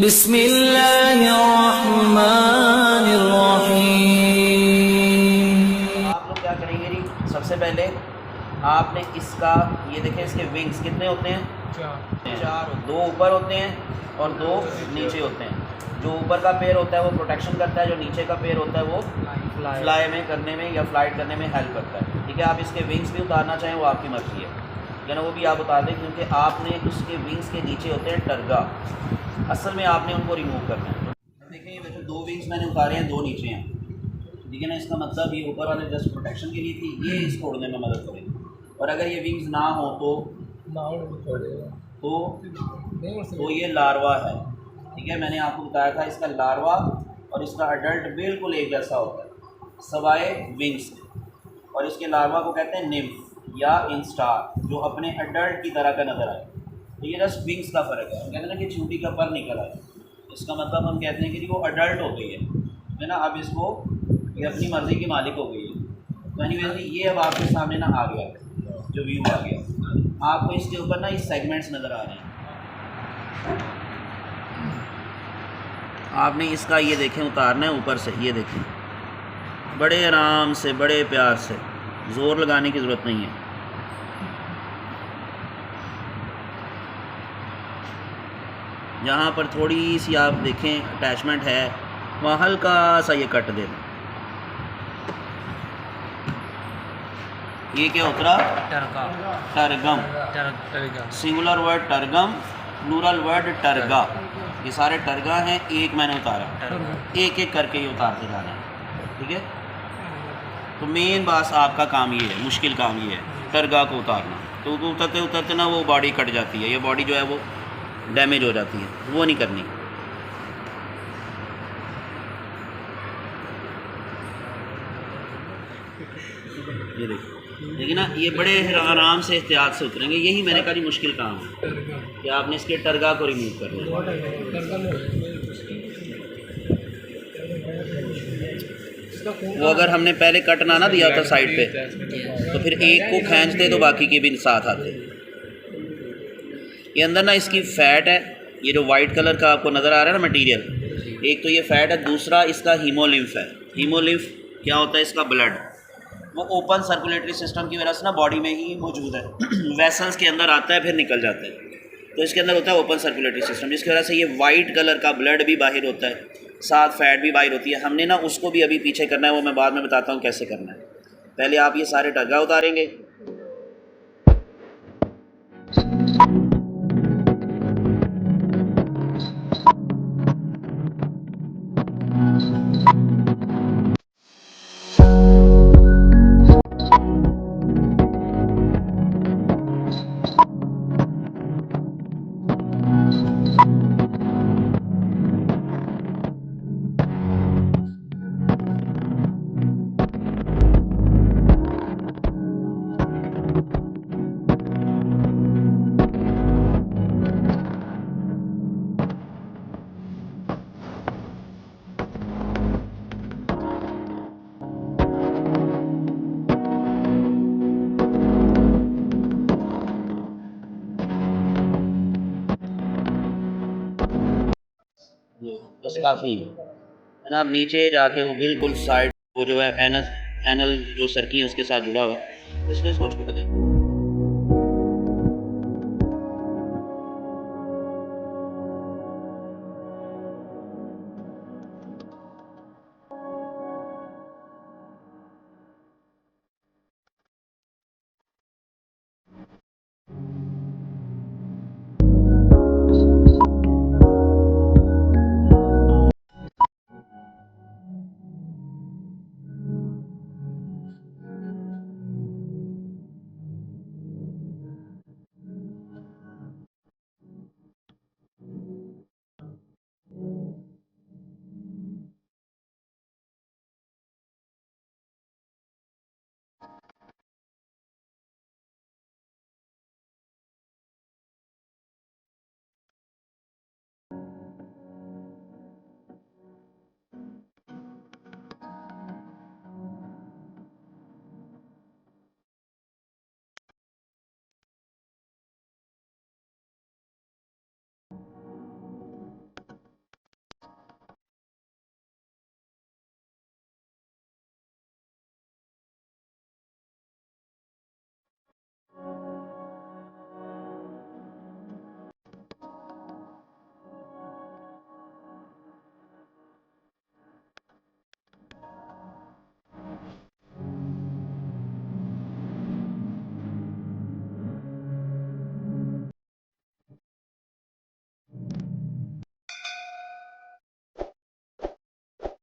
बिस्मिल्लाहिर्रहमानिर्रहीम। आप लोग क्या करेंगे जी, सबसे पहले आपने इसका ये देखें, इसके विंग्स कितने होते हैं? चार। दो ऊपर होते हैं और दो नीचे होते हैं। जो ऊपर का पैर होता है वो प्रोटेक्शन करता है, जो नीचे का पैर होता है वो फ्लाई में करने में या फ्लाइट करने में हेल्प करता है। ठीक है, आप इसके विंग्स भी उतारना चाहें वो आपकी मर्ज़ी है, ना वो भी आप उतार दें, क्योंकि आपने उसके विंग्स के नीचे होते हैं टर्गा। असल में आपने उनको रिमूव करना है। देखें, ये वैसे दो विंग्स मैंने उतारे हैं, दो नीचे हैं। ठीक है ना, इसका मतलब ये ऊपर वाले जस्ट प्रोटेक्शन के लिए थी, ये इसको उड़ने में मदद करेगी। और अगर ये विंग्स ना हो तो ये लार्वा है। ठीक है, मैंने आपको बताया था इसका लार्वा और इसका अडल्ट बिल्कुल एक जैसा होता है सवाए विंग्स। और इसके लार्वा को कहते हैं निम्फ या इंस्टार, जो अपने अडल्ट की तरह का नज़र आए। तो ये जस्ट विंग्स का फ़र्क है। हम कहते हैं ना कि चूंटी का पर निकल आए, इसका मतलब हम कहते हैं कि वो अडल्ट हो गई है ना, अब इसको ये अपनी मर्ज़ी की मालिक हो गई है। तो एनीवेज़ ये अब आपके सामने ना आ गया, जो व्यू आ गया आपको, इसके ऊपर ना इस सेगमेंट्स नज़र आ रहे हैं। आपने इसका ये देखें उतारना है ऊपर से, ये देखें बड़े आराम से, बड़े प्यार से, ज़ोर लगाने की ज़रूरत नहीं है। जहाँ पर थोड़ी सी आप देखें अटैचमेंट है वहाँ हल्का सा ये कट दे दें। ये क्या उतरा? Tergum. Singular word tergum, plural word terga. ये सारे टरगा हैं, एक मैंने उतारा, एक एक करके ये उतारते जाना है। ठीक है, तो मेन बात आपका काम ये है, मुश्किल काम ये है टरगा को उतारना। तो उतरते उतरते ना वो बॉडी कट जाती है, ये बॉडी जो है वो डैमेज हो जाती है, वो नहीं करनी। ये देखो, लेकिन ना ये बड़े आराम से एहतियात से उतरेंगे। यही मैंने कहा जी मुश्किल काम है कि आपने इसके टरगा को रिमूव करना है। वो अगर हमने पहले कट ना दिया था साइड पे, तो फिर एक को खींचते तो बाकी के भी साथ आते। ये अंदर ना इसकी फ़ैट है, ये जो वाइट कलर का आपको नज़र आ रहा है ना मटेरियल, एक तो ये फ़ैट है, दूसरा इसका हीमोलिम्फ है। हीमोलिम्फ क्या होता है? इसका ब्लड, वो ओपन सर्कुलेटरी सिस्टम की वजह से ना बॉडी में ही मौजूद है। वेसल्स के अंदर आता है फिर निकल जाता है, तो इसके अंदर होता है ओपन सर्कुलेटरी सिस्टम, जिसकी वजह से ये वाइट कलर का ब्लड भी बाहर होता है, साथ फैट भी बाहर होती है। हमने ना उसको भी अभी पीछे करना है, वो मैं बाद में बताता हूँ कैसे करना है। पहले आप ये सारे टर्गा उतारेंगे। बस काफ़ी है ना। अब नीचे जाके वो बिल्कुल साइड, वो जो है एनल जो सरकी है उसके साथ जुड़ा हुआ है, इसको छोड़ दें।